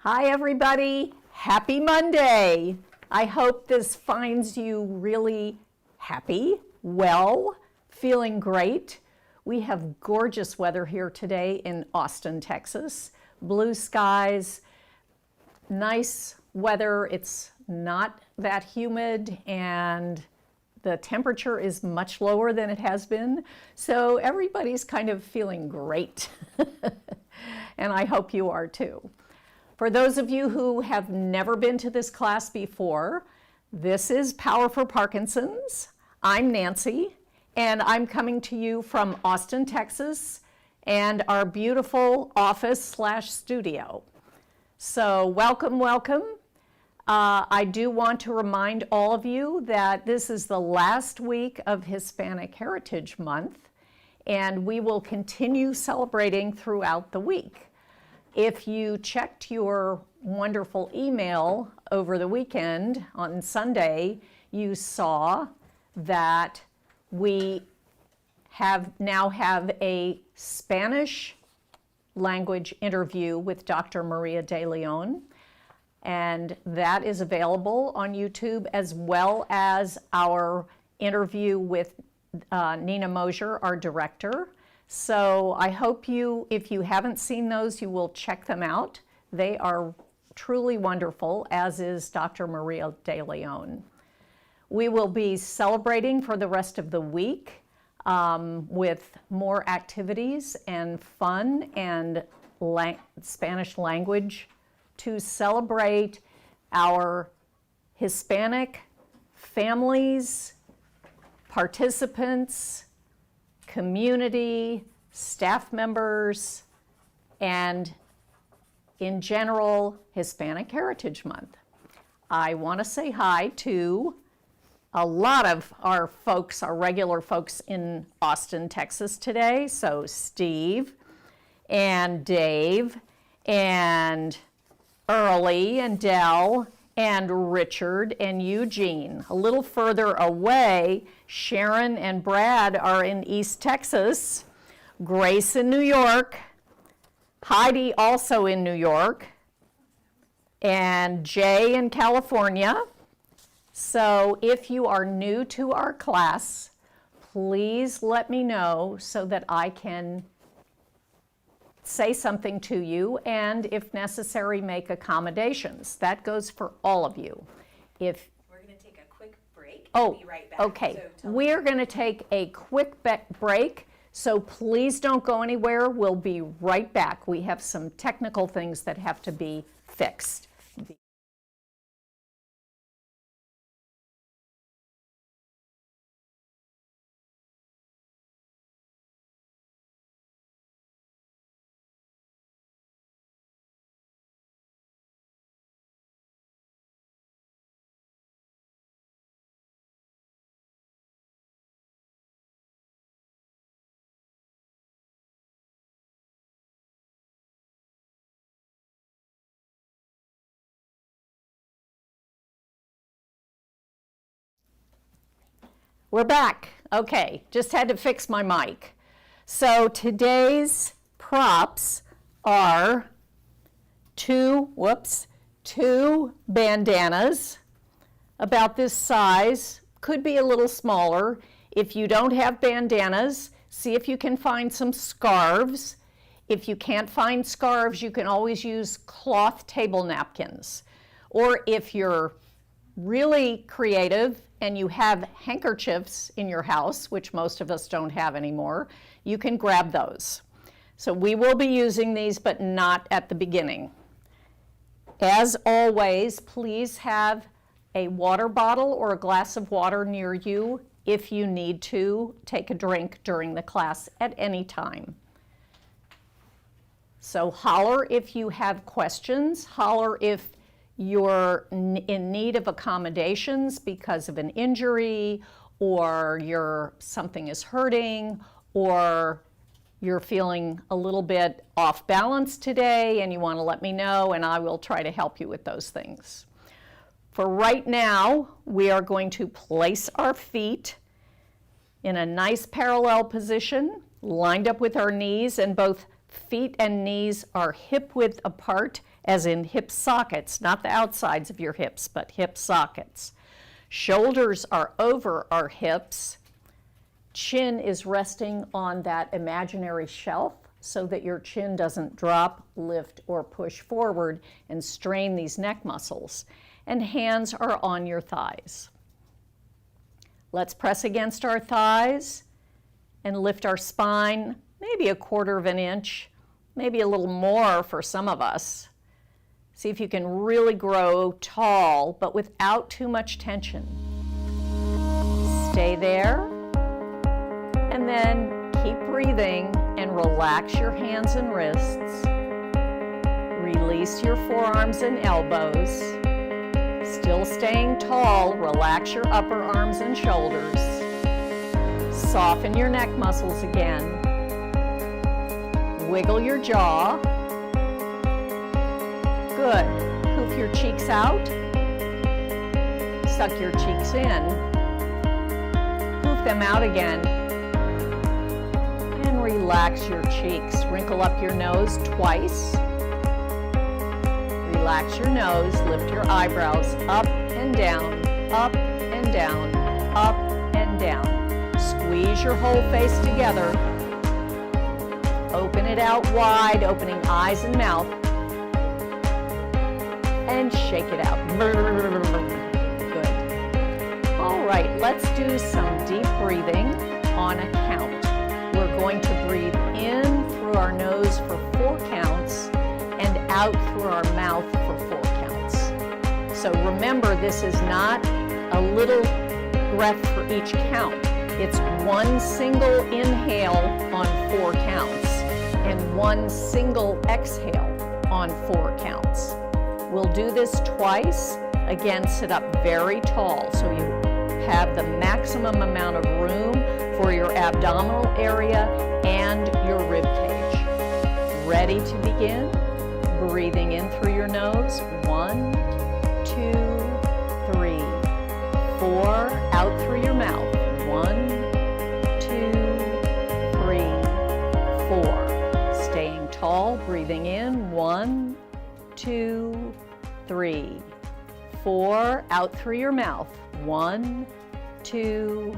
Hi everybody, happy Monday. I hope this finds you really happy, well, feeling great. We have gorgeous weather here today in Austin, Texas. Blue skies, nice weather. It's not that humid and the temperature is much lower than it has been. So everybody's kind of feeling great. And I hope you are too. For those of you who have never been to this class before, this is Power for Parkinsons. I'm Nancy, and I'm coming to you from Austin, Texas, and our beautiful office/studio. So welcome, welcome. I do want to remind all of you that this is the last week of Hispanic Heritage Month, and we will continue celebrating throughout the week. If you checked your wonderful email over the weekend on Sunday, you saw that we now have a Spanish language interview with Dr. Maria de Leon, and that is available on YouTube, as well as our interview with Nina Mosier, our director. So I hope you, if you haven't seen those, you will check them out. They are truly wonderful, as is Dr. Maria de Leon. We will be celebrating for the rest of the week with more activities and fun and Spanish language to celebrate our Hispanic families, participants, community, staff members, and in general, Hispanic Heritage Month. I want to say hi to a lot of our folks, our regular folks in Austin, Texas today. So Steve and Dave and Early and Dell and Richard and Eugene. A little further away, Sharon and Brad are in East Texas, Grace in New York, Heidi also in New York, and Jay in California. So if you are new to our class, please let me know so that I can say something to you, and if necessary, make accommodations. That goes for all of you. We're going to take a quick break and be right back. Okay. We're going to take a quick break, so please don't go anywhere. We'll be right back. We have some technical things that have to be fixed. We're back. Okay, just had to fix my mic. So today's props are two bandanas about this size, could be a little smaller. If you don't have bandanas, see if you can find some scarves. If you can't find scarves, you can always use cloth table napkins. Or if you're really creative and you have handkerchiefs in your house, which most of us don't have anymore, you can grab those. So we will be using these, but not at the beginning. As always, please have a water bottle or a glass of water near you if you need to take a drink during the class at any time. So holler if you have questions, holler if you're in need of accommodations because of an injury, or something is hurting, or you're feeling a little bit off balance today and you want to let me know, and I will try to help you with those things. For right now, we are going to place our feet in a nice parallel position, lined up with our knees, and both feet and knees are hip width apart as in hip sockets, not the outsides of your hips, but hip sockets. Shoulders are over our hips. Chin is resting on that imaginary shelf so that your chin doesn't drop, lift, or push forward and strain these neck muscles. And hands are on your thighs. Let's press against our thighs and lift our spine, maybe 1/4 of an inch, maybe a little more for some of us. See if you can really grow tall, but without too much tension. Stay there, and then keep breathing and relax your hands and wrists. Release your forearms and elbows. Still staying tall, relax your upper arms and shoulders. Soften your neck muscles again. Wiggle your jaw. Good. Poof your cheeks out. Suck your cheeks in. Poof them out again. And relax your cheeks. Wrinkle up your nose twice. Relax your nose. Lift your eyebrows up and down, up and down, up and down. Squeeze your whole face together. Open it out wide, opening eyes and mouth. And shake it out. Good. All right, let's do some deep breathing on a count. We're going to breathe in through our nose for 4 counts and out through our mouth for 4 counts. So remember, this is not a little breath for each count. It's one single inhale on 4 counts and one single exhale on 4 counts. We'll do this twice. Again, sit up very tall so you have the maximum amount of room for your abdominal area and your rib cage. Ready to begin? Breathing in through your nose. 1, 2, 3, 4. Out through your mouth. 1, 2, 3, 4. Staying tall, breathing in. 1, 2, 3, 4. Out through your mouth. 1, 2,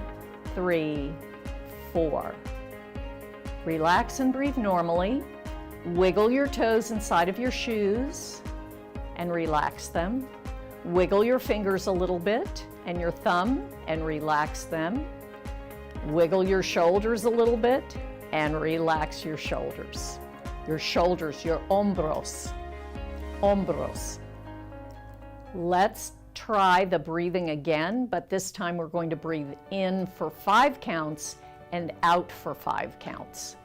3, 4. Relax and breathe normally. Wiggle your toes inside of your shoes and relax them. Wiggle your fingers a little bit and your thumb and relax them. Wiggle your shoulders a little bit and relax your shoulders. Your shoulders, your hombros. Hombros. Let's try the breathing again, but this time we're going to breathe in for 5 counts and out for 5 counts.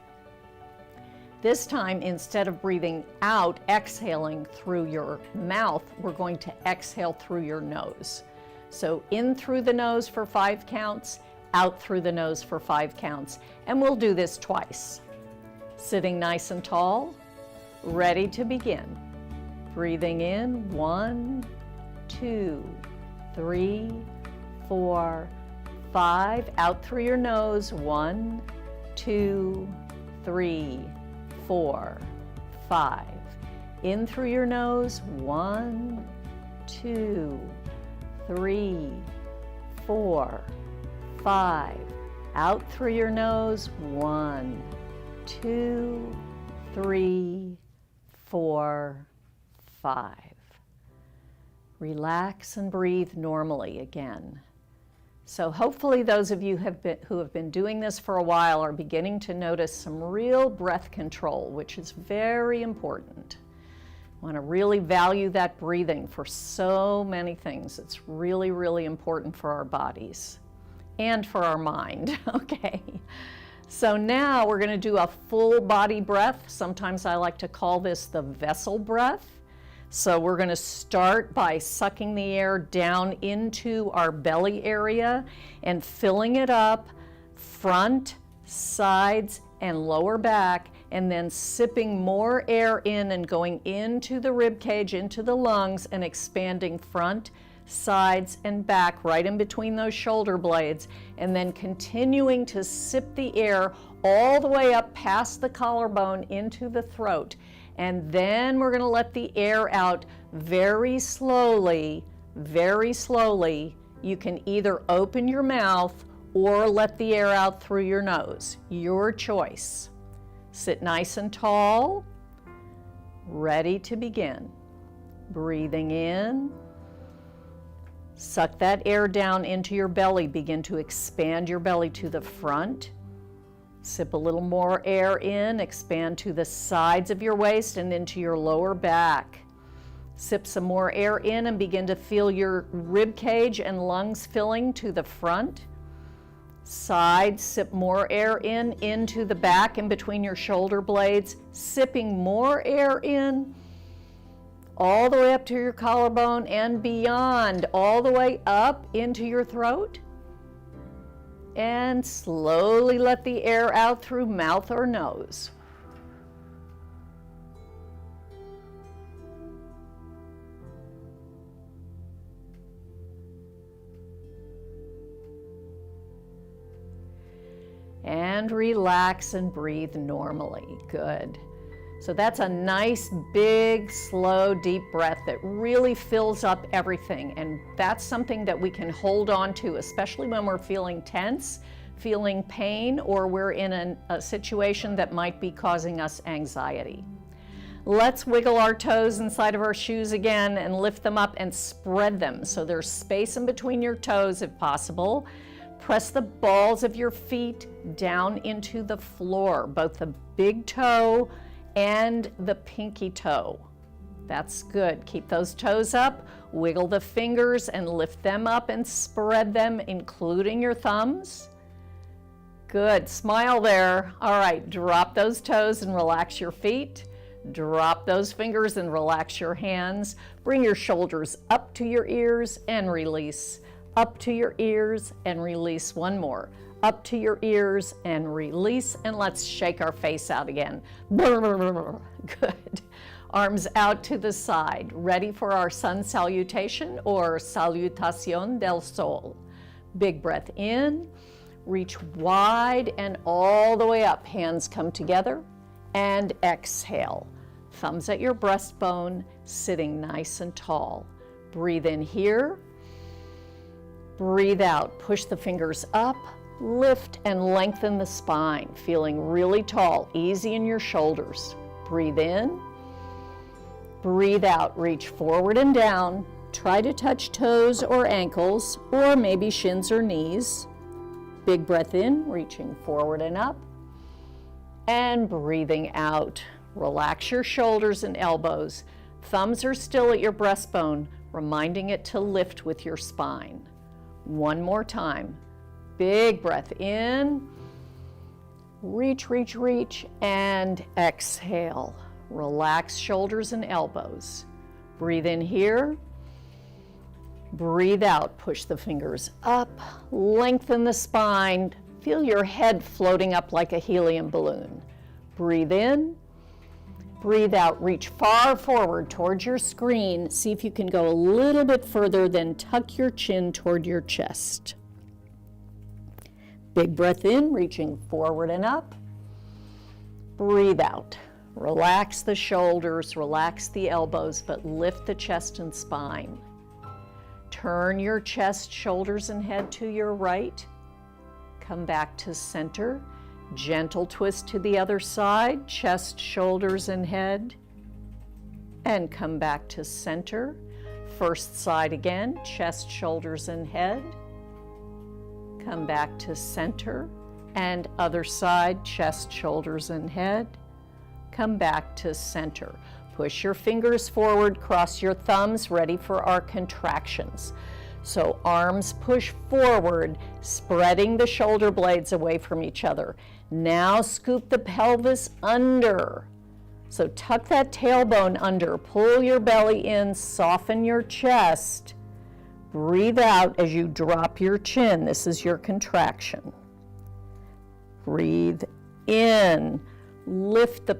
This time, instead of breathing out, exhaling through your mouth, we're going to exhale through your nose. So in through the nose for 5 counts, out through the nose for 5 counts. And we'll do this twice. Sitting nice and tall, ready to begin. Breathing in, 1, 2, 3, 4, 5. Out through your nose, 1, 2, 3, 4, 5. In through your nose, 1, 2, 3, 4, 5. Out through your nose, 1, 2, 3, 4, 5. Relax and breathe normally again. So hopefully those of you who have been doing this for a while are beginning to notice some real breath control, which is very important. I want to really value that breathing for so many things. It's really, really important for our bodies and for our mind. Okay. So now we're going to do a full body breath. Sometimes I like to call this the vessel breath. So we're going to start by sucking the air down into our belly area and filling it up front, sides, and lower back, and then sipping more air in and going into the rib cage, into the lungs, and expanding front, sides, and back right in between those shoulder blades, and then continuing to sip the air all the way up past the collarbone into the throat. And then we're going to let the air out very slowly, very slowly. You can either open your mouth or let the air out through your nose. Your choice. Sit nice and tall, ready to begin. Breathing in. Suck that air down into your belly. Begin to expand your belly to the front. Sip a little more air in. Expand to the sides of your waist and into your lower back. Sip some more air in and begin to feel your rib cage and lungs filling to the front. Side, sip more air in, into the back and between your shoulder blades. Sipping more air in, all the way up to your collarbone and beyond, all the way up into your throat. And slowly let the air out through mouth or nose. And relax and breathe normally. Good. So that's a nice, big, slow, deep breath that really fills up everything. And that's something that we can hold on to, especially when we're feeling tense, feeling pain, or we're in a situation that might be causing us anxiety. Let's wiggle our toes inside of our shoes again and lift them up and spread them. So there's space in between your toes if possible. Press the balls of your feet down into the floor, both the big toe and the pinky toe. That's good. Keep those toes up, wiggle the fingers and lift them up and spread them, including your thumbs. Good. Smile there. All right, drop those toes and relax your feet. Drop those fingers and relax your hands. Bring your shoulders up to your ears and release. Up to your ears and release. One more. Up to your ears and release. And let's shake our face out again. Good. Arms out to the side. Ready for our sun salutation or salutación del sol. Big breath in. Reach wide and all the way up. Hands come together. And exhale. Thumbs at your breastbone, sitting nice and tall. Breathe in here. Breathe out. Push the fingers up. Lift and lengthen the spine, feeling really tall, easy in your shoulders. Breathe in. Breathe out. Reach forward and down. Try to touch toes or ankles, or maybe shins or knees. Big breath in, reaching forward and up. And breathing out. Relax your shoulders and elbows. Thumbs are still at your breastbone, reminding it to lift with your spine. One more time. Big breath in. Reach, reach, reach, and exhale. Relax shoulders and elbows. Breathe in here. Breathe out. Push the fingers up. Lengthen the spine. Feel your head floating up like a helium balloon. Breathe in. Breathe out. Reach far forward towards your screen. See if you can go a little bit further, then tuck your chin toward your chest. Big breath in, reaching forward and up. Breathe out. Relax the shoulders, relax the elbows, but lift the chest and spine. Turn your chest, shoulders, and head to your right. Come back to center. Gentle twist to the other side, chest, shoulders, and head. And come back to center. First side again, chest, shoulders, and head. Come back to center. And other side, chest, shoulders, and head. Come back to center. Push your fingers forward, cross your thumbs, ready for our contractions. So arms push forward, spreading the shoulder blades away from each other. Now scoop the pelvis under. So tuck that tailbone under, pull your belly in, soften your chest. Breathe out as you drop your chin. This is your contraction. Breathe in. Lift the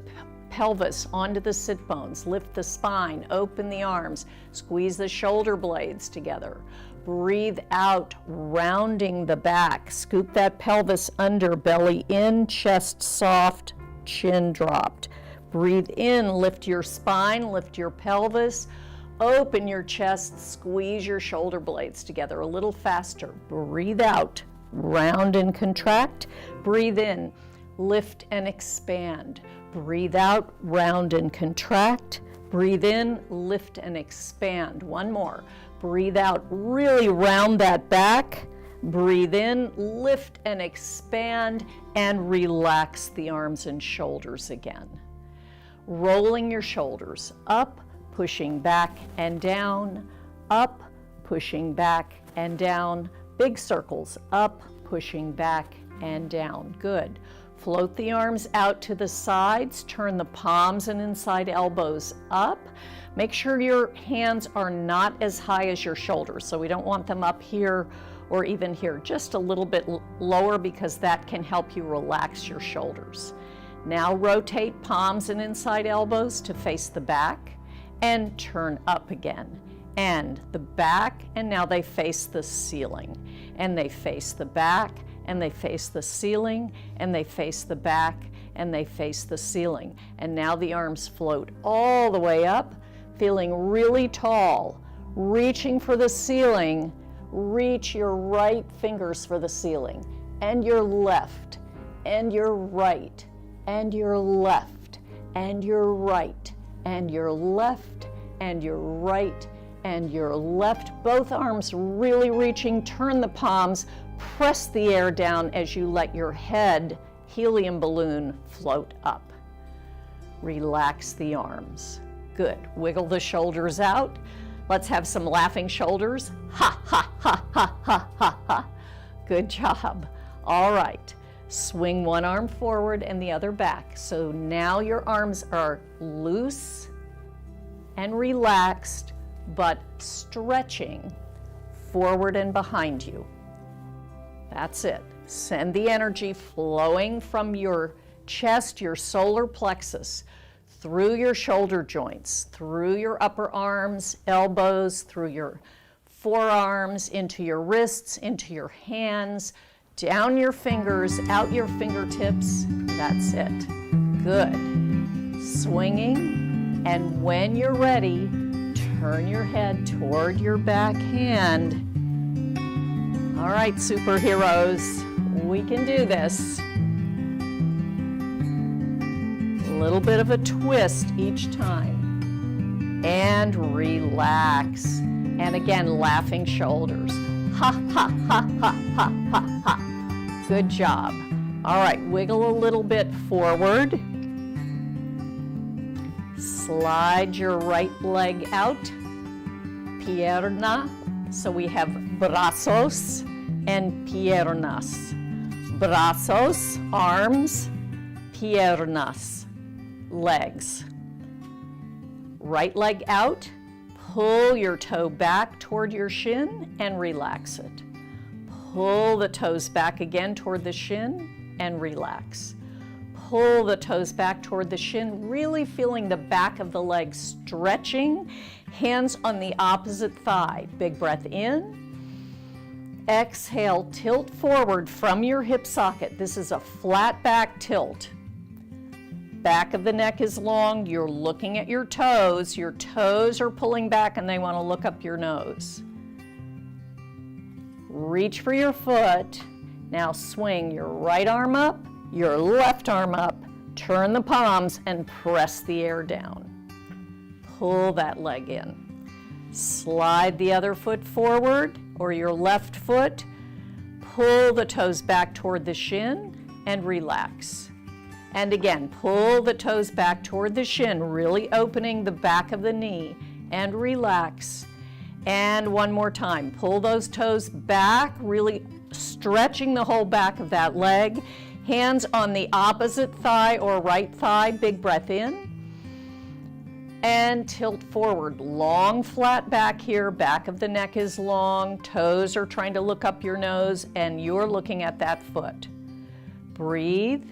pelvis onto the sit bones. Lift the spine, open the arms, squeeze the shoulder blades together. Breathe out, rounding the back. Scoop that pelvis under, belly in, chest soft, chin dropped. Breathe in, lift your spine, lift your pelvis, open your chest, squeeze your shoulder blades together a little faster. Breathe out, round and contract. Breathe in, lift and expand. Breathe out, round and contract. Breathe in, lift and expand. One more. Breathe out, really round that back. Breathe in, lift and expand, and relax the arms and shoulders again. Rolling your shoulders up, pushing back and down, up, pushing back and down. Big circles, up, pushing back and down. Good. Float the arms out to the sides, turn the palms and inside elbows up. Make sure your hands are not as high as your shoulders, so we don't want them up here or even here, just a little bit lower because that can help you relax your shoulders. Now rotate palms and inside elbows to face the back and turn up again. And the back, and now they face the ceiling. And they face the back, and they face the ceiling, and they face the back, and they face the ceiling. And now the arms float all the way up, feeling really tall, reaching for the ceiling. Reach your right fingers for the ceiling, and your left, and your right, and your left, and your right, and your left, and your right, and your left. Both arms really reaching. Turn the palms, press the air down as you let your head, helium balloon, float up. Relax the arms. Good. Wiggle the shoulders out. Let's have some laughing shoulders. Ha, ha, ha, ha, ha, ha, ha. Good job. All right. Swing one arm forward and the other back. So now your arms are loose and relaxed, but stretching forward and behind you. That's it. Send the energy flowing from your chest, your solar plexus, through your shoulder joints, through your upper arms, elbows, through your forearms, into your wrists, into your hands, down your fingers, out your fingertips. That's it. Good. Swinging, and when you're ready, turn your head toward your back hand. All right, superheroes, we can do this. A little bit of a twist each time. And relax. And again, laughing shoulders. Ha, ha, ha, ha, ha, ha, ha. Good job. All right, wiggle a little bit forward. Slide your right leg out. Pierna. So we have brazos and piernas. Brazos, arms, piernas, legs. Right leg out. Pull your toe back toward your shin and relax it. Pull the toes back again toward the shin and relax. Pull the toes back toward the shin, really feeling the back of the leg stretching. Hands on the opposite thigh. Big breath in. Exhale, tilt forward from your hip socket. This is a flat back tilt. Back of the neck is long. You're looking at your toes. Your toes are pulling back and they want to look up your nose. Reach for your foot. Now swing your right arm up, your left arm up, turn the palms and press the air down. Pull that leg in. Slide the other foot forward or your left foot. Pull the toes back toward the shin and relax. And again, pull the toes back toward the shin, really opening the back of the knee and relax. And one more time, pull those toes back, really stretching the whole back of that leg. Hands on the opposite thigh or right thigh, big breath in. And tilt forward, long flat back here, back of the neck is long, toes are trying to look up your nose and you're looking at that foot. Breathe.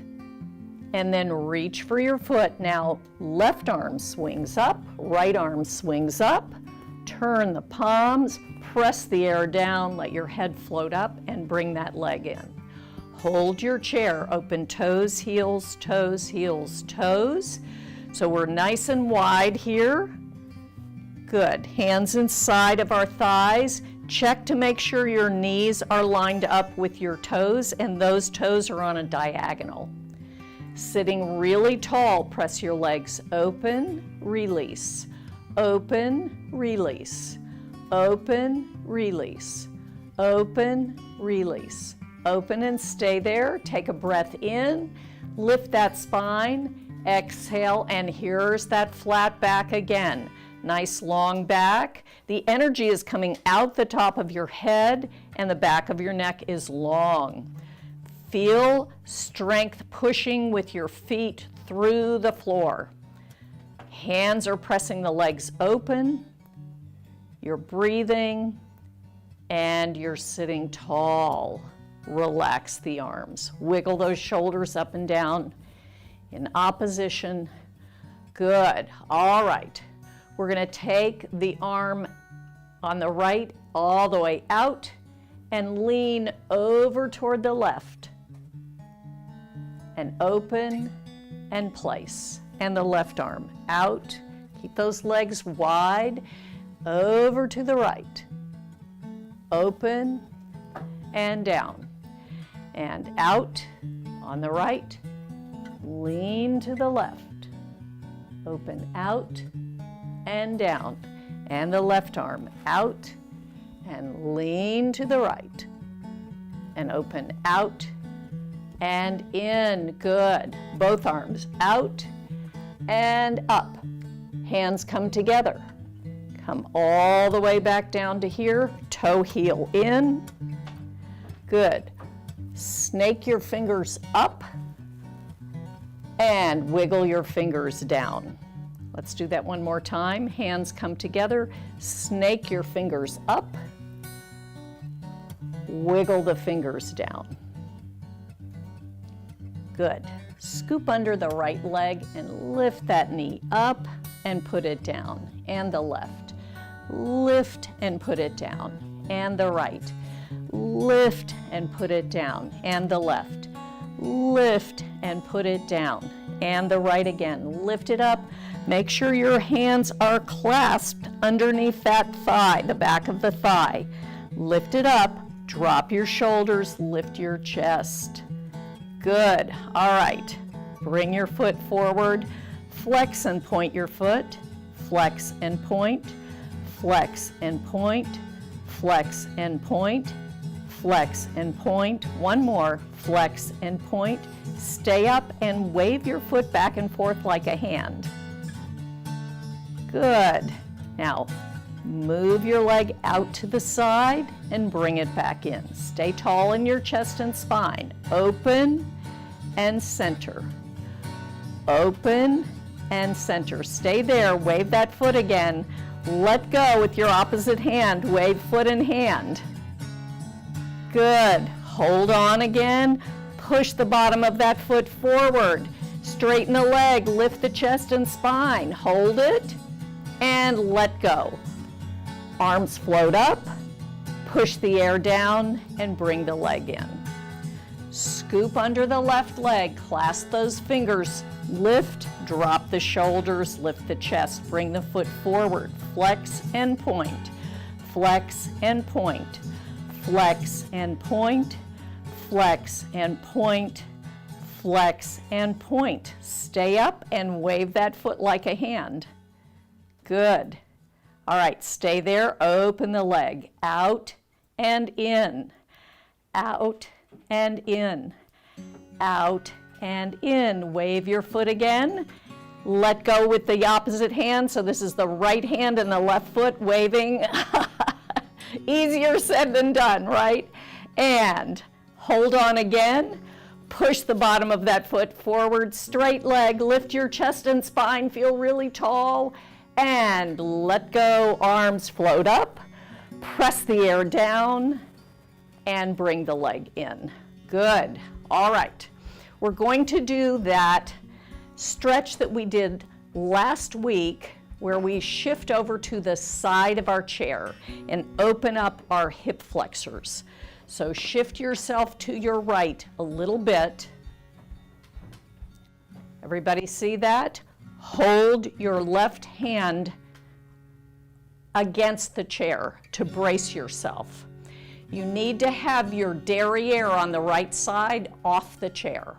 And then reach for your foot. Now, left arm swings up, right arm swings up. Turn the palms, press the air down, let your head float up, and bring that leg in. Hold your chair, open toes, heels, toes, heels, toes. So we're nice and wide here. Good. Hands inside of our thighs. Check to make sure your knees are lined up with your toes and those toes are on a diagonal. Sitting really tall, press your legs open, release, open, release, open, release, open, release. Open and stay there. Take a breath in, lift that spine, exhale, and here's that flat back again. Nice long back. The energy is coming out the top of your head and the back of your neck is long. Feel strength pushing with your feet through the floor. Hands are pressing the legs open. You're breathing and you're sitting tall. Relax the arms. Wiggle those shoulders up and down in opposition. Good. All right. We're going to take the arm on the right all the way out and lean over toward the left. And open and place. And the left arm out. Keep those legs wide. Over to the right. Open and down. And out on the right. Lean to the left. Open out and down, and the left arm out, and lean to the right, and open out and in. Good. Both arms out and up. Hands come together. Come all the way back down to here. Toe heel in. Good. Snake your fingers up and wiggle your fingers down. Let's do that one more time. Hands come together. Snake your fingers up. Wiggle the fingers down. Good. Scoop under the right leg and lift that knee up and put it down. And the left. Lift and put it down. And the right. Lift and put it down. And the left. Lift and put it down. And the right again. Lift it up. Make sure your hands are clasped underneath that thigh, the back of the thigh. Lift it up, drop your shoulders, lift your chest. Good. All right. Bring your foot forward. Flex and point your foot. Flex and point. Flex and point. Flex and point. Flex and point. One more. Flex and point. Stay up and wave your foot back and forth like a hand. Good. Now, move your leg out to the side and bring it back in. Stay tall in your chest and spine. Open and center. Open and center. Stay there. Wave that foot again. Let go with your opposite hand. Wave foot and hand. Good. Hold on again. Push the bottom of that foot forward. Straighten the leg. Lift the chest and spine. Hold it. And let go. Arms float up, push the air down, and bring the leg in. Scoop under the left leg, clasp those fingers, lift, drop the shoulders, lift the chest, bring the foot forward, flex and point, flex and point, flex and point, flex and point, flex and point. Stay up and wave that foot like a hand. Good. All right, stay there. Open the leg. Out and in. Out and in. Out and in. Wave your foot again. Let go with the opposite hand. So this is the right hand and the left foot waving. Easier said than done, right? And hold on again. Push the bottom of that foot forward. Straight leg. Lift your chest and spine. Feel really tall. And let go, arms float up, press the air down, and bring the leg in. Good. All right. We're going to do that stretch that we did last week where we shift over to the side of our chair and open up our hip flexors. So shift yourself to your right a little bit. Everybody see that? Hold your left hand against the chair to brace yourself. You need to have your derriere on the right side off the chair.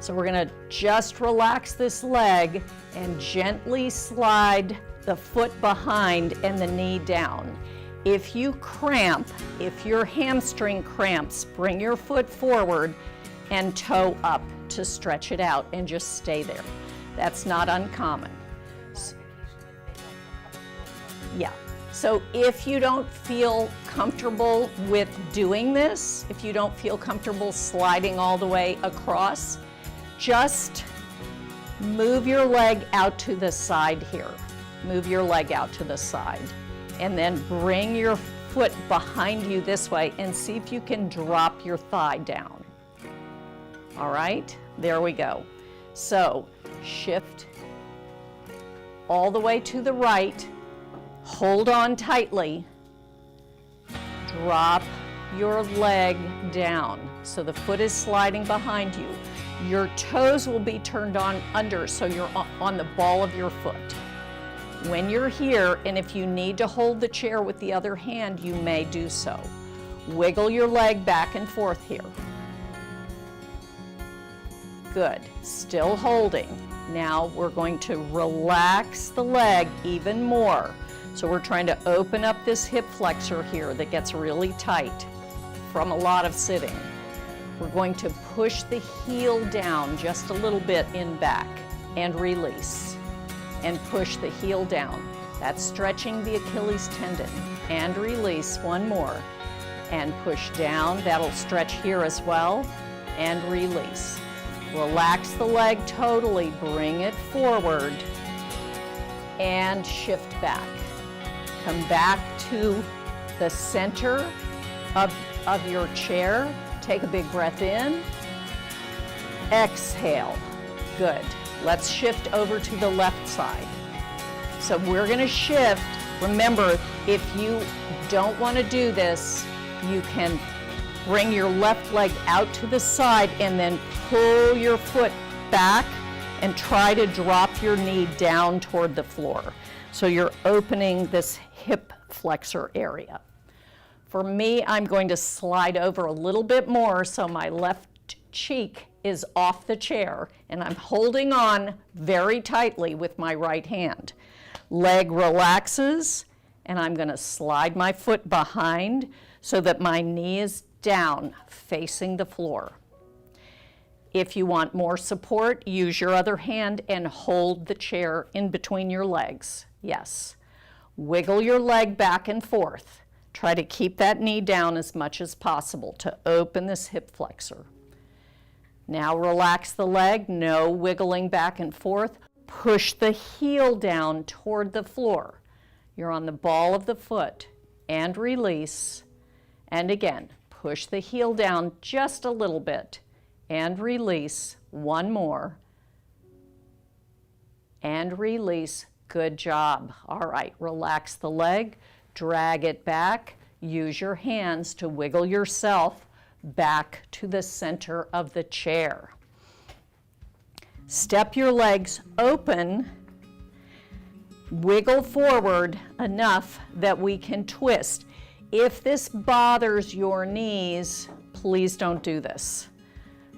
So we're going to just relax this leg and gently slide the foot behind and the knee down. If you cramp, if your hamstring cramps, bring your foot forward and toe up to stretch it out and just stay there. That's not uncommon. Yeah. So if you don't feel comfortable with doing this, if you don't feel comfortable sliding all the way across, just move your leg out to the side here. Move your leg out to the side. And then bring your foot behind you this way and see if you can drop your thigh down. All right, there we go. So shift all the way to the right. Hold on tightly. Drop your leg down. So the foot is sliding behind you. Your toes will be turned on under, so you're on the ball of your foot. When you're here, and if you need to hold the chair with the other hand, you may do so. Wiggle your leg back and forth here. Good. Still holding. Now we're going to relax the leg even more. So we're trying to open up this hip flexor here that gets really tight from a lot of sitting. We're going to push the heel down just a little bit in back and release. And push the heel down. That's stretching the Achilles tendon. And release, one more. And push down, that'll stretch here as well. And release. Relax the leg totally, bring it forward. And shift back. Come back to the center of your chair. Take a big breath in. Exhale. Good. Let's shift over to the left side. So we're going to shift. Remember, if you don't want to do this, you can bring your left leg out to the side and then pull your foot back and try to drop your knee down toward the floor. So you're opening this hip flexor area. For me, I'm going to slide over a little bit more so my left cheek is off the chair, and I'm holding on very tightly with my right hand. Leg relaxes, and I'm going to slide my foot behind so that my knee is down, facing the floor. If you want more support, use your other hand and hold the chair in between your legs. Yes. Wiggle your leg back and forth. Try to keep that knee down as much as possible to open this hip flexor. Now relax the leg, no wiggling back and forth. Push the heel down toward the floor. You're on the ball of the foot and release. And again, push the heel down just a little bit and release. One more. And release. Good job. All right, relax the leg, drag it back. Use your hands to wiggle yourself back to the center of the chair. Step your legs open, wiggle forward enough that we can twist. If this bothers your knees, please don't do this.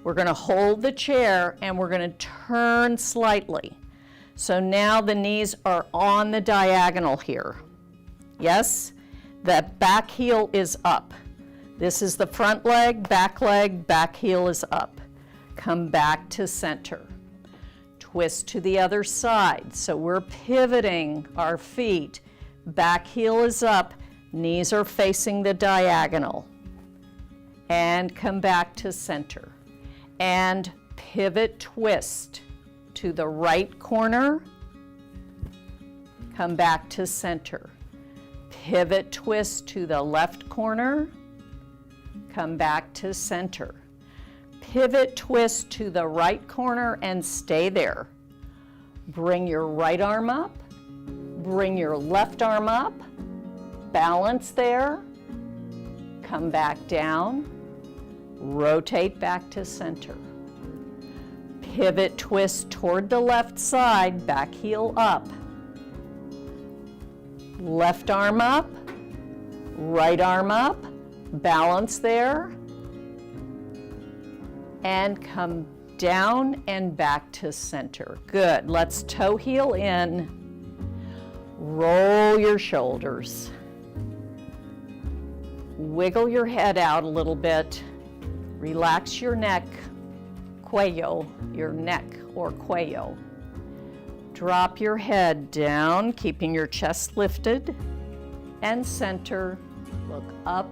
We're going to hold the chair and we're going to turn slightly. So now the knees are on the diagonal here. Yes? The back heel is up. This is the front leg, back heel is up. Come back to center. Twist to the other side. So we're pivoting our feet. Back heel is up, knees are facing the diagonal. And come back to center. And pivot twist to the right corner. Come back to center. Pivot twist to the left corner. Come back to center. Pivot twist to the right corner and stay there. Bring your right arm up. Bring your left arm up. Balance there. Come back down. Rotate back to center. Pivot twist toward the left side, back heel up. Left arm up, right arm up, balance there, and come down and back to center. Good. Let's toe heel in. Roll your shoulders. Wiggle your head out a little bit. Relax your neck, cuello, your neck or cuello. Drop your head down, keeping your chest lifted, and center. Look up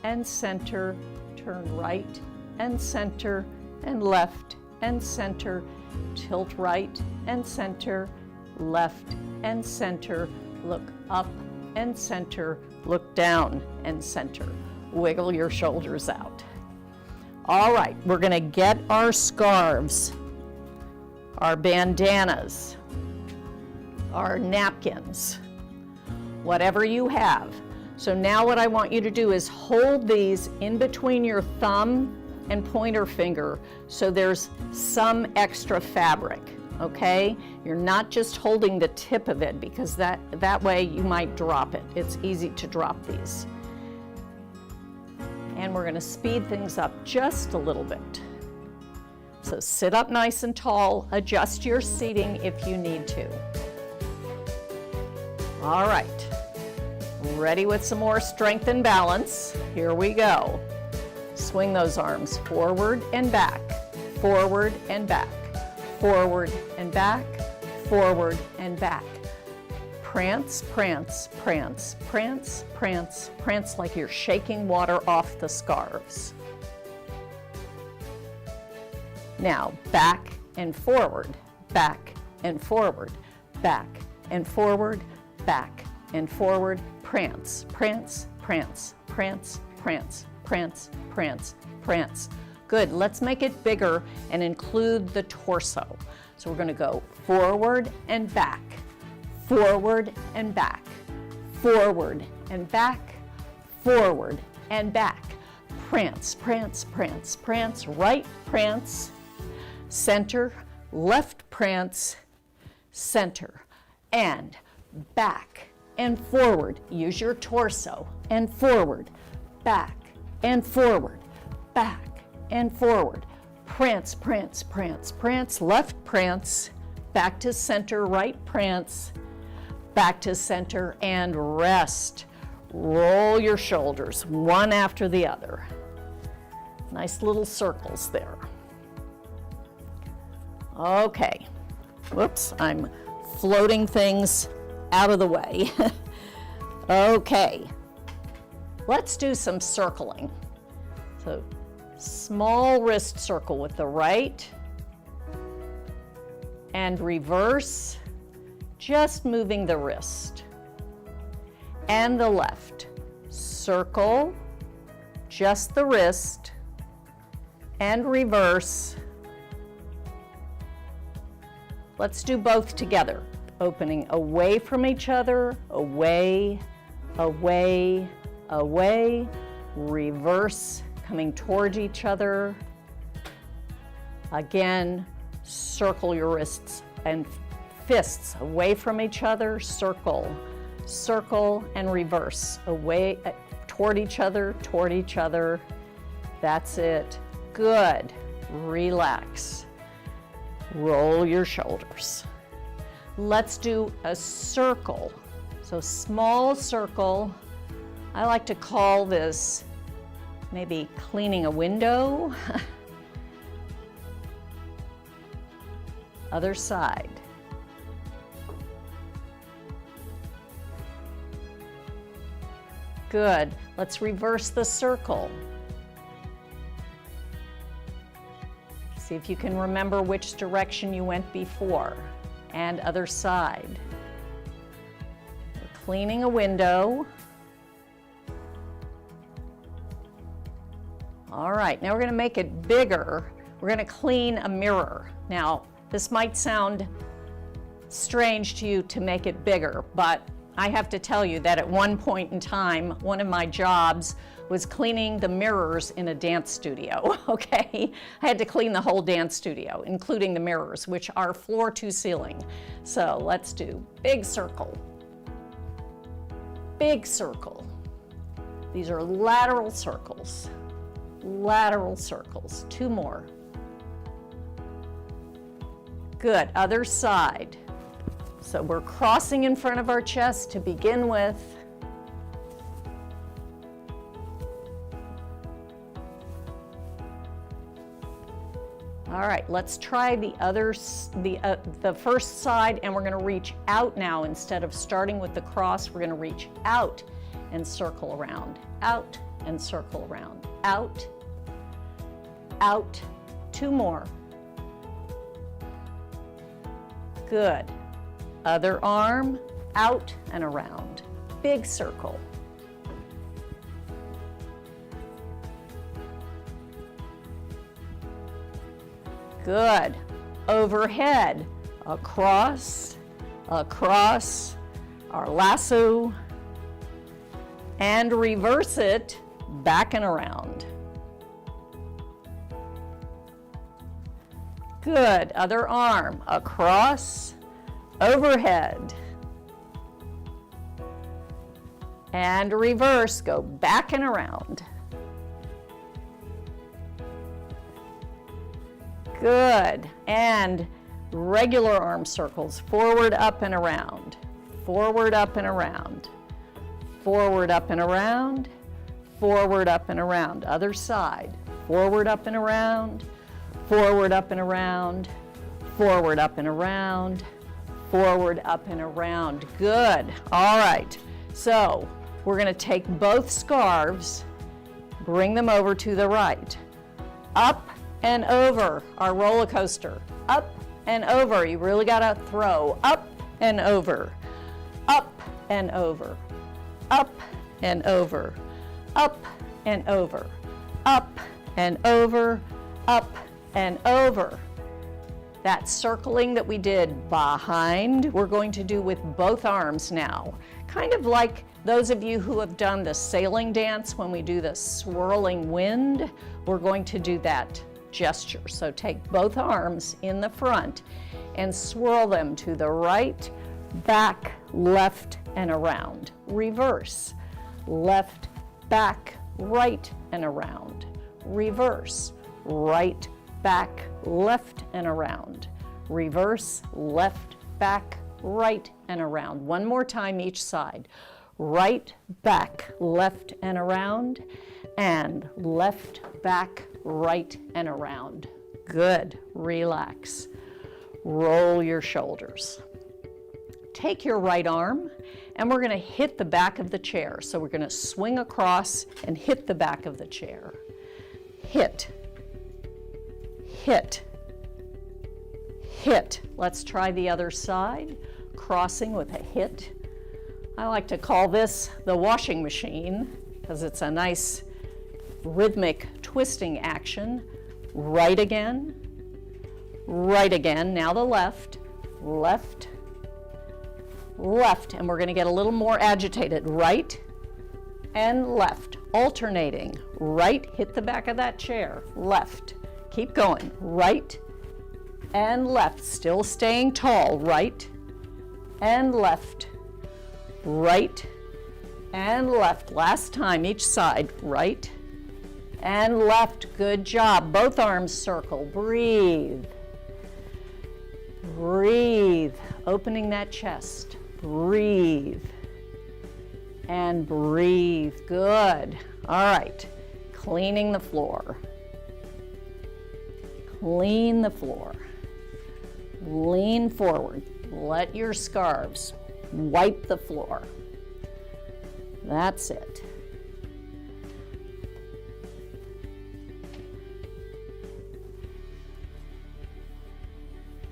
and center. Turn right and center, and left and center. Tilt right and center, left and center. Look up and center. Look down and center. Wiggle your shoulders out. All right, we're going to get our scarves, our bandanas, our napkins, whatever you have. So now what I want you to do is hold these in between your thumb and pointer finger so there's some extra fabric, okay? You're not just holding the tip of it because that way you might drop it. It's easy to drop these. And we're going to speed things up just a little bit. So sit up nice and tall, adjust your seating if you need to. All right, ready with some more strength and balance. Here we go. Swing those arms forward and back, forward and back, forward and back, forward and back. Prance, prance, prance, prance, prance, prance like you're shaking water off the scarves. Now, back and forward, back and forward, back and forward, back and forward, prance, prance, prance, prance, prance, prance, prance, prance. Good, let's make it bigger and include the torso. So we're gonna go forward and back, forward and back, forward and back, forward and back. Prance, prance, prance, prance, right prance, center, left prance, center, and back and forward. Use your torso, and forward, back and forward, back and forward. Prance, prance, prance, prance, left prance, back to center, right prance, back to center, and rest. Roll your shoulders one after the other. Nice little circles there. Okay. Whoops, I'm floating things out of the way. Okay. Let's do some circling. So, small wrist circle with the right and reverse, just moving the wrist. And the left. Circle, just the wrist, and reverse. Let's do both together. Opening away from each other, away, away, away, reverse, coming towards each other. Again, circle your wrists and fists away from each other, circle, circle, and reverse, away, toward each other, toward each other. That's it. Good. Relax. Roll your shoulders. Let's do a circle. So small circle. I like to call this maybe cleaning a window. Other side. Good. Let's reverse the circle. See if you can remember which direction you went before. And other side. We're cleaning a window. All right, now we're going to make it bigger. We're going to clean a mirror. Now, this might sound strange to you to make it bigger, but I have to tell you that at one point in time, one of my jobs was cleaning the mirrors in a dance studio, okay? I had to clean the whole dance studio, including the mirrors, which are floor to ceiling. So let's do big circle, big circle. These are lateral circles, lateral circles. 2 more. Good, other side. So we're crossing in front of our chest to begin with. All right, let's try the first side, and we're going to reach out now. Instead of starting with the cross, we're going to reach out and circle around, out and circle around, out, out. 2 more. Good. Other arm, out and around, big circle. Good. Overhead, across, across, our lasso, and reverse it, back and around. Good. Other arm, across, overhead, and reverse, go back and around. Good. And regular arm circles, forward, up, and around. Forward, up, and around. Forward, up, and around. Forward, up, and around. Other side. Forward, up, and around. Forward, up, and around. Forward, up, and around. Forward, up, and around. Good. All right. So we're going to take both scarves, bring them over to the right. Up and over, our roller coaster. Up and over. You really got to throw. Up and over. Up and over. Up and over. Up and over. Up and over. Up and over. That circling that we did behind, we're going to do with both arms now. Kind of like those of you who have done the sailing dance when we do the swirling wind, we're going to do that gesture. So take both arms in the front and swirl them to the right, back, left, and around. Reverse, left, back, right, and around. Reverse, right, back, left, and around. Reverse, left, back, right, and around. One more time each side. Right, back, left, and around, and left, back, right, and around. Good. Relax. Roll your shoulders. Take your right arm, and we're going to hit the back of the chair. So we're going to swing across and hit the back of the chair. Hit. Hit. Hit. Let's try the other side. Crossing with a hit. I like to call this the washing machine because it's a nice rhythmic twisting action. Right again. Right again. Now the left. Left. Left. And we're going to get a little more agitated. Right and left. Alternating. Right. Hit the back of that chair. Left. Keep going. Right and left. Still staying tall. Right and left. Right and left. Last time, each side. Right and left. Good job. Both arms circle. Breathe. Breathe. Opening that chest. Breathe. And breathe. Good. All right. Cleaning the floor. Clean the floor. Lean forward. Let your scarves wipe the floor. That's it.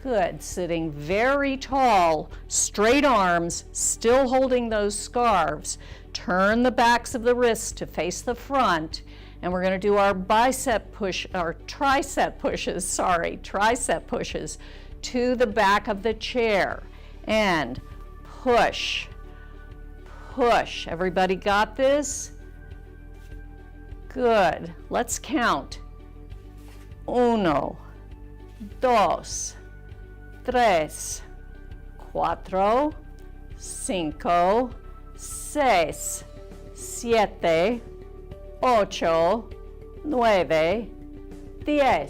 Good. Sitting very tall, straight arms, still holding those scarves. Turn the backs of the wrists to face the front, and we're going to do our tricep pushes to the back of the chair. And push, push. Everybody got this? Good. Let's count. 1, 2, 3, 4, 5, 6, 7, 8, 9, 10.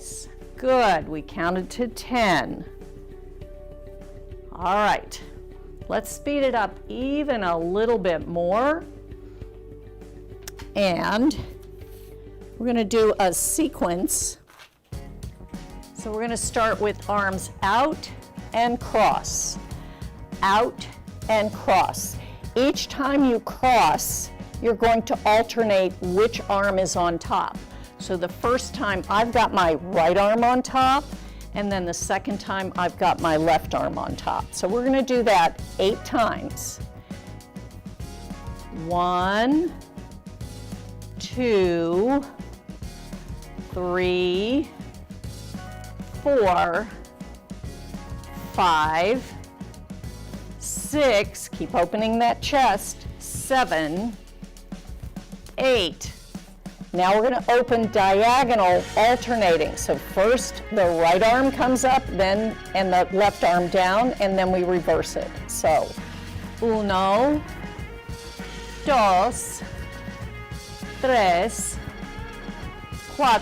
Good. We counted to 10. All right. Let's speed it up even a little bit more. And we're going to do a sequence. So we're going to start with arms out and cross. Out and cross. Each time you cross, you're going to alternate which arm is on top. So the first time I've got my right arm on top, and then the second time I've got my left arm on top. So we're going to do that 8 times. 1, 2, 3, 4, 5, 6, keep opening that chest, 7, 8. Now we're going to open diagonal, alternating. So first the right arm comes up, then and the left arm down, and then we reverse it. So 1, 2, 3, 4,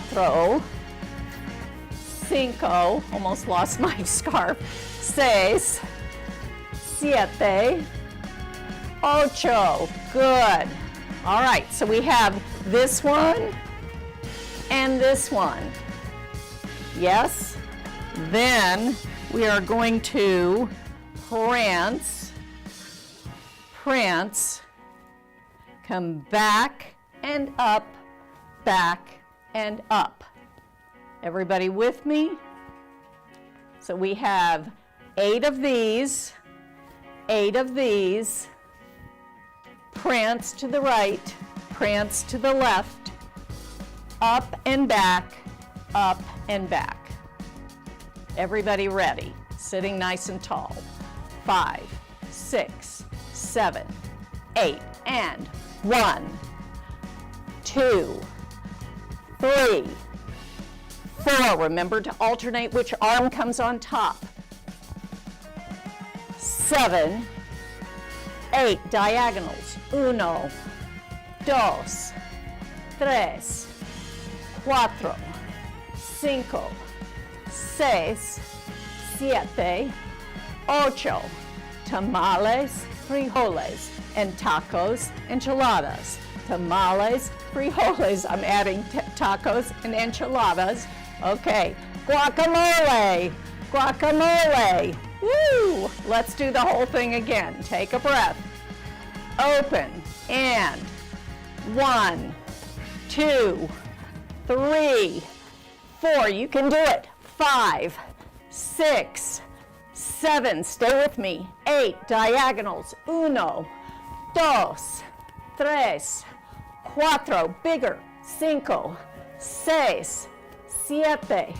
5, almost lost my scarf, 6, 7, 8. Good. All right, so we have this one and this one. Yes? Then we are going to prance, come back and up, Everybody with me? So we have 8 of these, prance to the right, prance to the left, up and back, up and back. Everybody ready? Sitting nice and tall. 5, 6, 7, 8, and 1, 2, 3, 4. Remember to alternate which arm comes on top. 7, 8, diagonals. 1, 2, 3, 4, 5, 6, 7, 8. Tamales, frijoles, and tacos, enchiladas. Tamales, frijoles, I'm adding tacos and enchiladas. Okay, guacamole, Woo! Let's do the whole thing again. Take a breath. Open, and 1, 2, 3, 4. You can do it. 5, 6, 7. Stay with me. 8. Diagonals. 1, 2, 3, 4. Bigger. 5, 6, 7,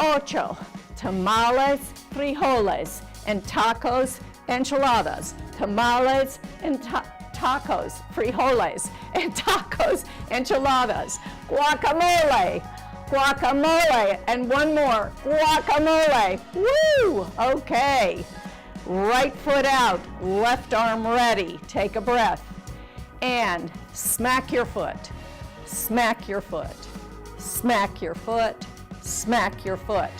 8. Tamales, frijoles, and tacos, enchiladas. Tamales and tacos, frijoles, and tacos, enchiladas. Guacamole, and one more, guacamole. Woo! Okay. Right foot out, left arm ready. Take a breath. And smack your foot, smack your foot, smack your foot, smack your foot.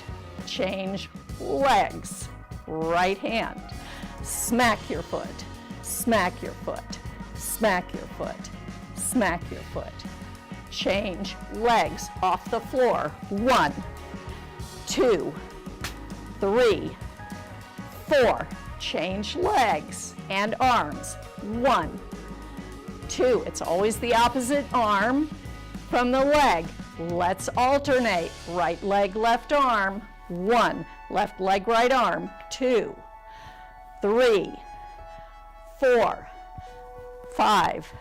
Change legs. Right hand. Smack your foot, smack your foot, smack your foot, smack your foot. Change legs off the floor. 1, 2, 3, 4. Change legs and arms. 1, 2. It's always the opposite arm from the leg. Let's alternate. Right leg, left arm. 1. Left leg, right arm. 2, 3, 4, 5,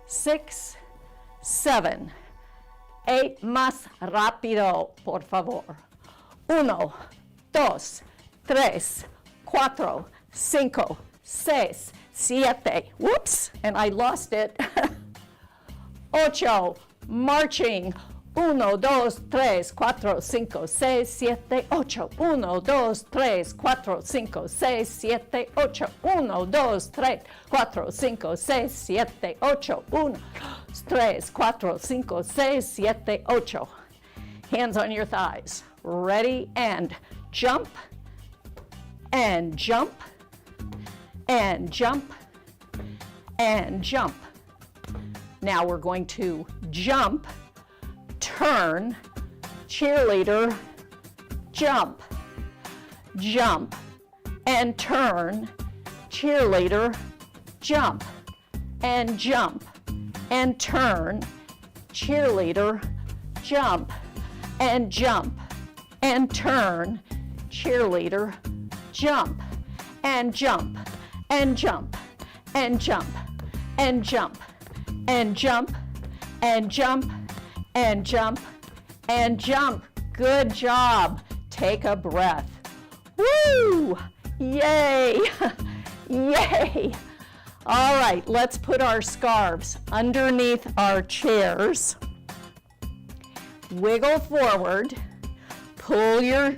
6, 7, 8. Más rápido, por favor. 1, 2, 3, 4, 5, 6, 7. Whoops, and I lost it. 8, marching. 1, 2, 3, 4, 5, 6, 7, 8. 1, 2, 3, 4, 5, 6, 7, 8. 1, 2, 3, 4, 5, 6, 7, 8. 1, 2, 3, 4, 5, 6, 7, 8. Hands on your thighs. Ready, and jump, and jump, and jump, and jump. Now we're going to jump, turn, cheerleader, jump, jump, and turn, cheerleader, jump, and jump, and turn, cheerleader, jump, and jump, and turn, cheerleader, jump, and jump, and jump, and jump, and jump, and jump, and jump, and jump, and jump. Good job. Take a breath. Woo! Yay! Yay! All right, let's put our scarves underneath our chairs. Wiggle forward. Pull your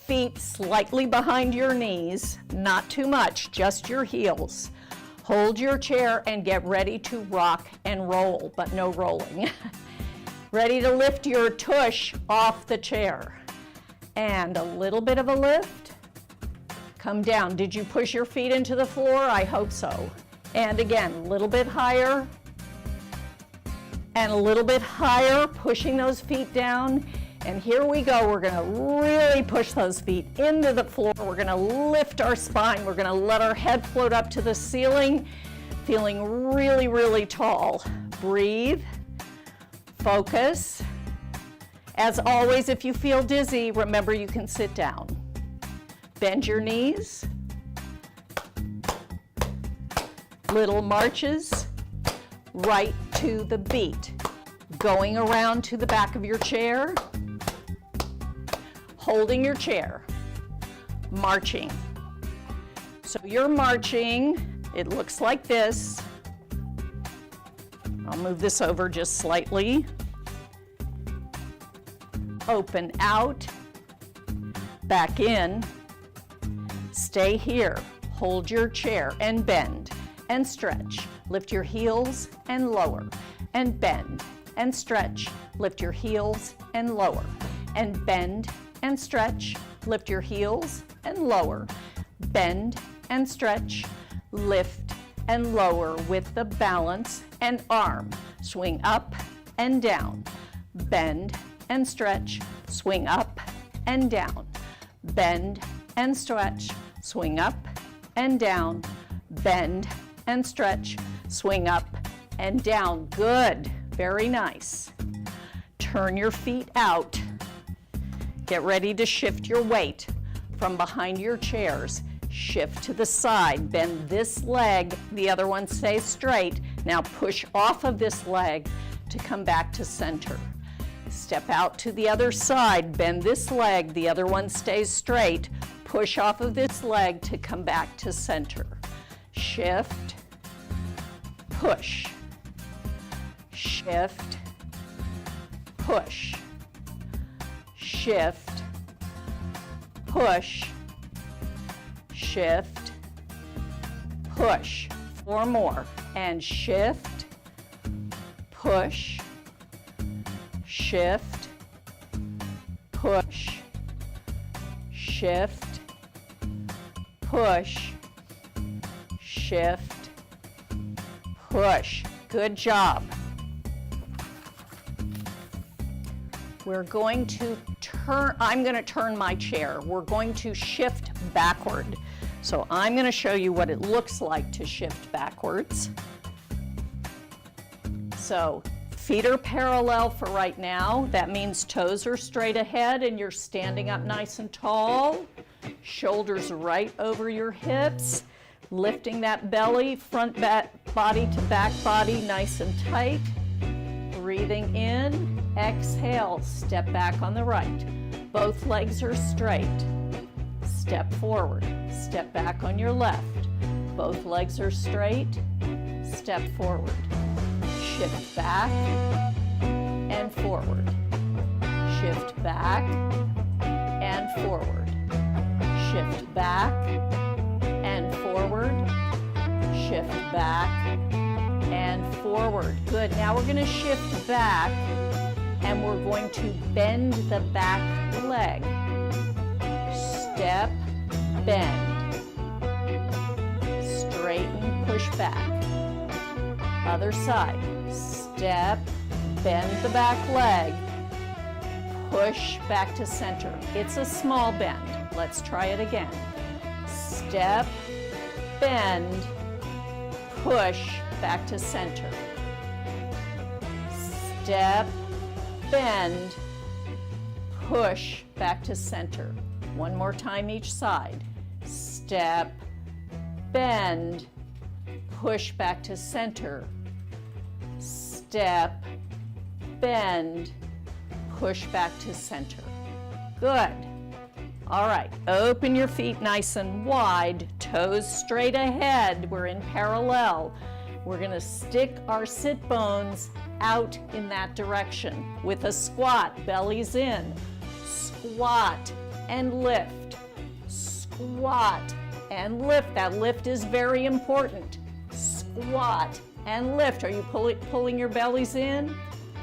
feet slightly behind your knees, not too much, just your heels. Hold your chair and get ready to rock and roll, but no rolling. Ready to lift your tush off the chair. And a little bit of a lift. Come down. Did you push your feet into the floor? I hope so. And again, a little bit higher. And a little bit higher, pushing those feet down. And here we go. We're going to really push those feet into the floor. We're going to lift our spine. We're going to let our head float up to the ceiling, feeling really, really tall. Breathe. Focus. As always, if you feel dizzy, remember you can sit down. Bend your knees. Little marches right to the beat. Going around to the back of your chair. Holding your chair. Marching. So you're marching. It looks like this. I'll move this over just slightly. Open out, back in, stay here, hold your chair and bend and stretch. Lift your heels and lower and bend and stretch. Lift your heels and lower and bend and stretch. Lift your heels and lower, bend and stretch, lift and lower with the balance and arm. Swing up and down, bend and stretch, swing up and down, bend and stretch, swing up and down, bend and stretch, swing up and down. Good, very nice. Turn your feet out. Get ready to shift your weight from behind your chairs. Shift to the side, bend this leg, the other one stays straight. Now push off of this leg to come back to center. Step out to the other side, bend this leg, the other one stays straight. Push off of this leg to come back to center. Shift, push, shift, push, shift, push, shift, push. 4 more. And shift, push, shift, push, shift, push, shift, push. Good job. We're going to turn, I'm going to turn my chair. We're going to shift backward. So I'm going to show you what it looks like to shift backwards. So feet are parallel for right now. That means toes are straight ahead and you're standing up nice and tall. Shoulders right over your hips. Lifting that belly, front body to back body, nice and tight. Breathing in, exhale, step back on the right. Both legs are straight. Step forward, step back on your left. Both legs are straight, step forward. Shift back, and forward. Shift back and forward. Shift back and forward. Shift back and forward. Good. Now we're going to shift back and we're going to bend the back leg. Step, bend. Straighten, push back. Other side. Step, bend the back leg. Push back to center. It's a small bend. Let's try it again. Step, bend, push back to center. Step, bend, push back to center. One more time each side. Step, bend, push back to center. Step, bend, push back to center. Good. All right, open your feet nice and wide, toes straight ahead. We're in parallel. We're going to stick our sit bones out in that direction with a squat, bellies in. Squat and lift. Squat and lift. That lift is very important. Squat and lift. Are you pulling your bellies in?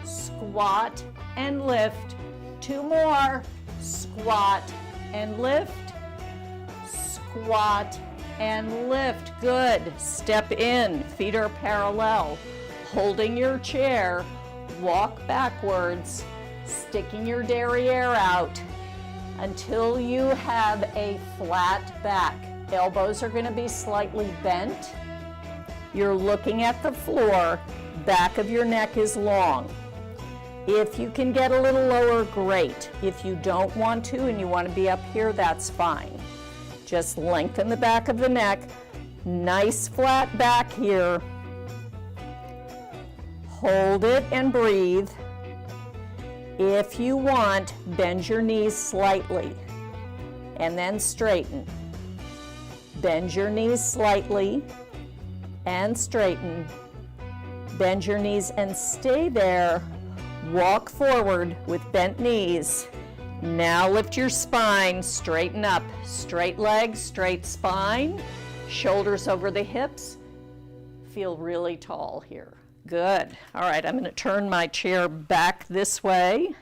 Squat and lift. Two more. Squat and lift. Squat and lift. Good. Step in. Feet are parallel. Holding your chair. Walk backwards. Sticking your derriere out until you have a flat back. Elbows are going to be slightly bent. You're looking at the floor. Back of your neck is long. If you can get a little lower, great. If you don't want to and you want to be up here, that's fine. Just lengthen the back of the neck. Nice flat back here. Hold it and breathe. If you want, bend your knees slightly and then straighten. Bend your knees slightly and straighten. Bend your knees and stay there. Walk forward with bent knees. Now lift your spine, straighten up. Straight legs, straight spine, shoulders over the hips. Feel really tall here. Good. All right, I'm going to turn my chair back this way.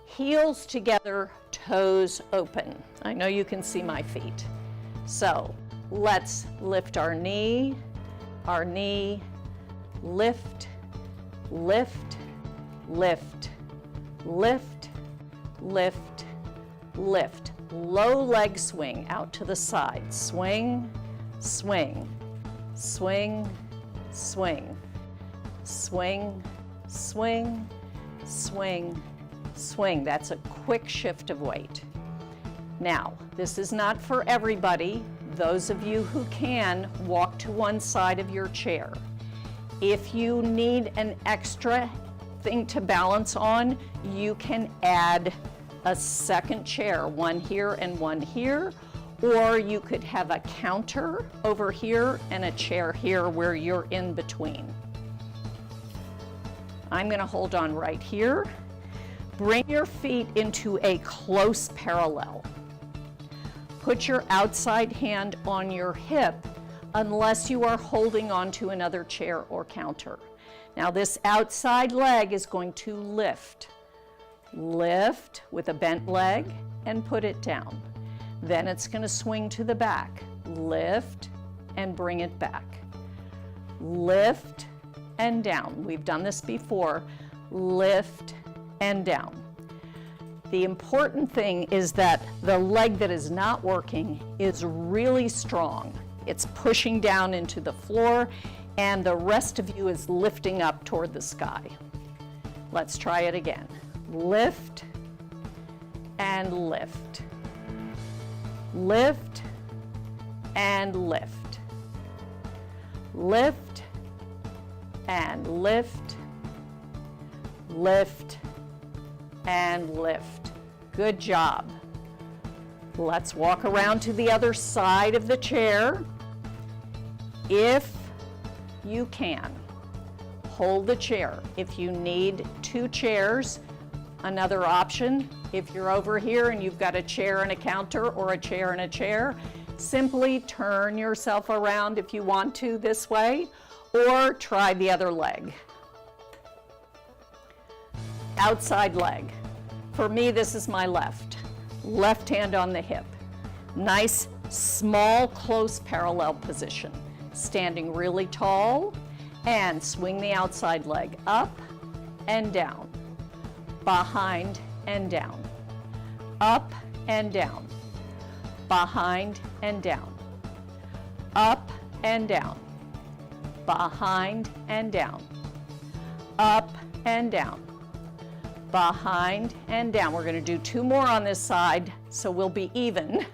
Heels together, toes open. I know you can see my feet. So let's lift our knee, lift, lift, lift, lift, lift, lift. Low leg swing out to the side. Swing, swing, swing, swing, swing, swing, swing, swing. That's a quick shift of weight. Now, this is not for everybody. Those of you who can, walk to one side of your chair. If you need an extra thing to balance on, you can add a second chair, one here and one here, or you could have a counter over here and a chair here where you're in between. I'm going to hold on right here. Bring your feet into a close parallel. Put your outside hand on your hip unless you are holding onto another chair or counter. Now this outside leg is going to lift. Lift with a bent leg and put it down. Then it's going to swing to the back. Lift and bring it back. Lift and down. We've done this before. Lift and down. The important thing is that the leg that is not working is really strong. It's pushing down into the floor, and the rest of you is lifting up toward the sky. Let's try it again. Lift and lift. Lift and lift. Lift and lift. Lift and lift. Good job. Let's walk around to the other side of the chair. If you can, hold the chair. If you need 2 chairs, another option, if you're over here and you've got a chair and a counter or a chair and a chair, simply turn yourself around if you want to this way, or try the other leg. Outside leg. For me, this is my left. Left hand on the hip. Nice, small, close parallel position. Standing really tall, and swing the outside leg up and down, behind and down, up and down, behind and down, up and down, behind and down, up and down, behind and down. We're going to do 2 more on this side, so we'll be even.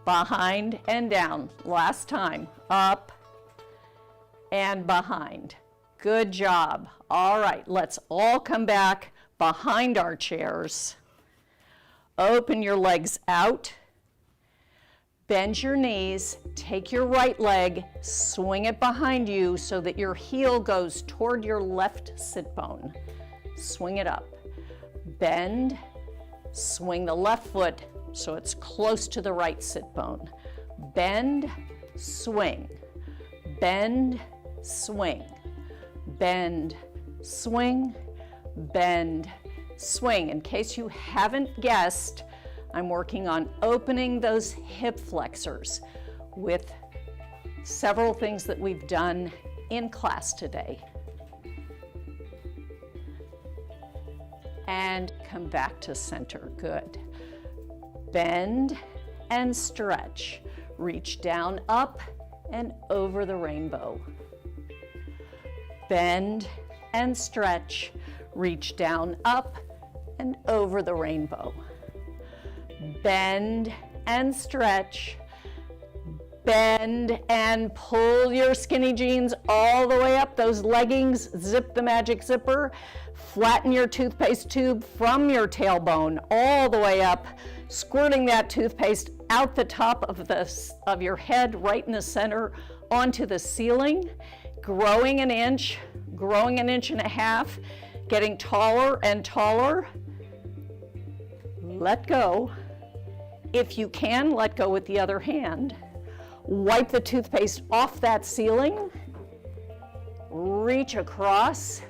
Behind and down. Last time. Up and behind. Good job. All right, let's all come back behind our chairs. Open your legs out. Bend your knees. Take your right leg, swing it behind you so that your heel goes toward your left sit bone. Swing it up. Bend, swing the left foot so it's close to the right sit bone. Bend, swing. Bend, swing. Bend, swing. Bend, swing. In case you haven't guessed, I'm working on opening those hip flexors with several things that we've done in class today. And come back to center. Good. Bend and stretch. Reach down, up, and over the rainbow. Bend and stretch. Reach down, up, and over the rainbow. Bend and stretch. Bend and pull your skinny jeans all the way up. Those leggings, zip the magic zipper. Flatten your toothpaste tube from your tailbone all the way up, squirting that toothpaste out the top of your head, right in the center, onto the ceiling, growing an inch and a half, getting taller and taller. Let go. If you can, let go with the other hand. Wipe the toothpaste off that ceiling. Reach across.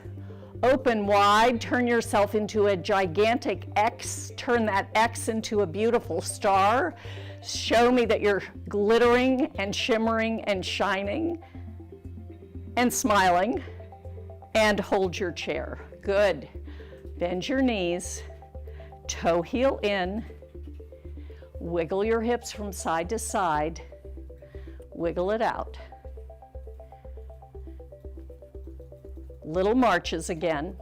Open wide, turn yourself into a gigantic X, turn that X into a beautiful star. Show me that you're glittering and shimmering and shining and smiling, and hold your chair. Good. Bend your knees, toe heel in, wiggle your hips from side to side, wiggle it out. Little marches again.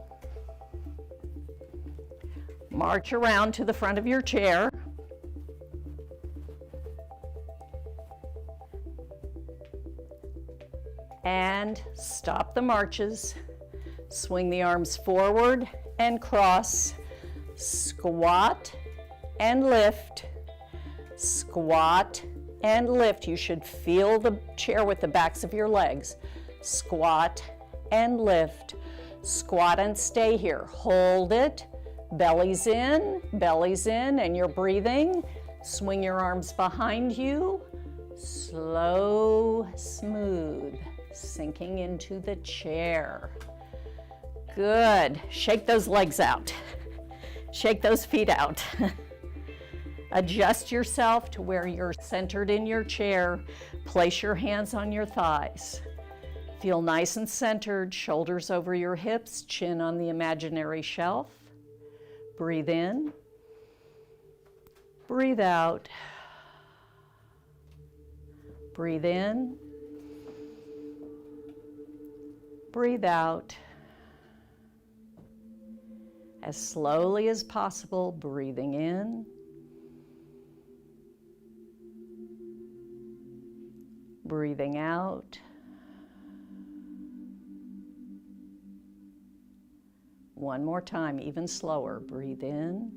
March around to the front of your chair. And stop the marches. Swing the arms forward and cross. Squat and lift. Squat and lift. You should feel the chair with the backs of your legs. Squat and lift. Squat and stay here. Hold it. Belly's in, and you're breathing. Swing your arms behind you. Slow, smooth, sinking into the chair. Good. Shake those legs out. Shake those feet out. Adjust yourself to where you're centered in your chair. Place your hands on your thighs. Feel nice and centered, shoulders over your hips, chin on the imaginary shelf. Breathe in. Breathe out. Breathe in. Breathe out. As slowly as possible, breathing in. Breathing out. One more time, even slower. Breathe in.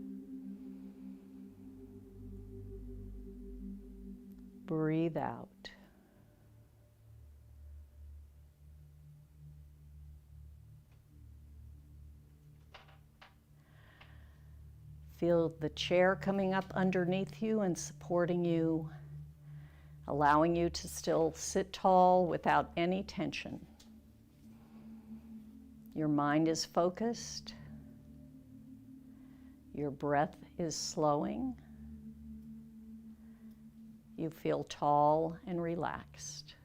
Breathe out. Feel the chair coming up underneath you and supporting you, allowing you to still sit tall without any tension. Your mind is focused. Your breath is slowing. You feel tall and relaxed.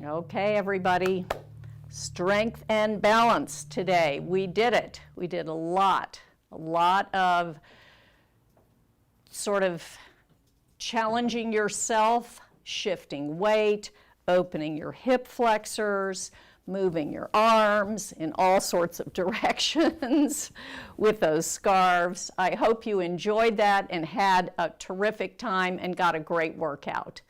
Okay, everybody. Strength and balance today. We did it. We did a lot of sort of challenging yourself, shifting weight, opening your hip flexors, moving your arms in all sorts of directions with those scarves. I hope you enjoyed that and had a terrific time and got a great workout.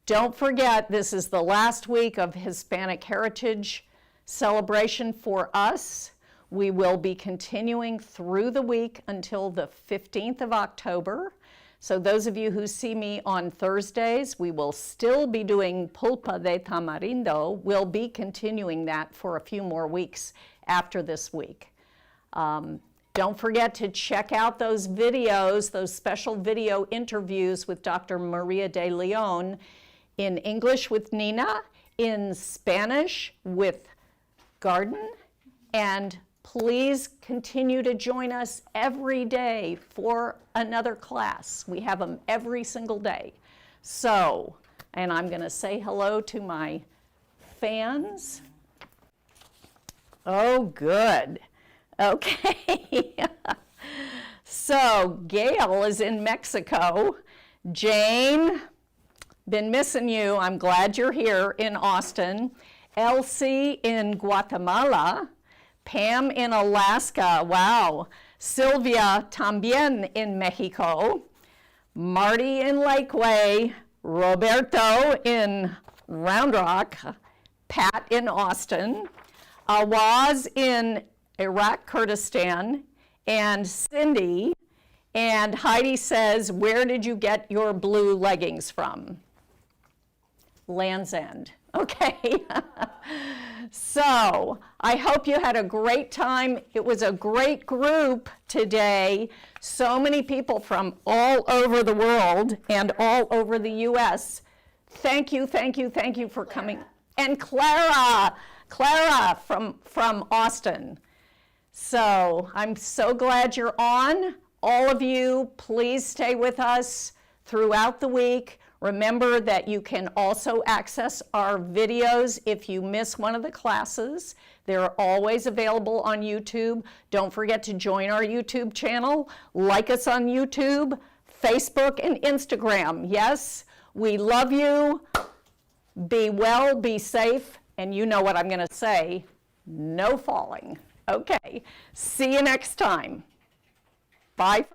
Don't forget, this is the last week of Hispanic Heritage celebration for us. We will be continuing through the week until the 15th of October. So those of you who see me on Thursdays, we will still be doing pulpa de tamarindo. We'll be continuing that for a few more weeks after this week. Don't forget to check out those videos, those special video interviews with Dr. Maria de Leon in English with Nina, in Spanish with Garden, and please continue to join us every day for another class. We have them every single day. So, and I'm going to say hello to my fans. Oh, good. Okay. So, Gail is in Mexico. Jane, been missing you. I'm glad you're here in Austin. Elsie in Guatemala, Pam in Alaska, wow. Sylvia también in Mexico, Marty in Lakeway, Roberto in Round Rock, Pat in Austin, Awaz in Iraq, Kurdistan, and Cindy. And Heidi says, where did you get your blue leggings from? Land's End. Okay. So I hope you had a great time. It was a great group today. So many people from all over the world and all over the U.S. Thank you, thank you, thank you for coming. And Clara from Austin. So I'm so glad you're on. All of you, please stay with us throughout the week. Remember that you can also access our videos if you miss one of the classes. They're always available on YouTube. Don't forget to join our YouTube channel, like us on YouTube, Facebook, and Instagram. Yes, we love you. Be well, be safe, and you know what I'm going to say, no falling. Okay, see you next time. Bye.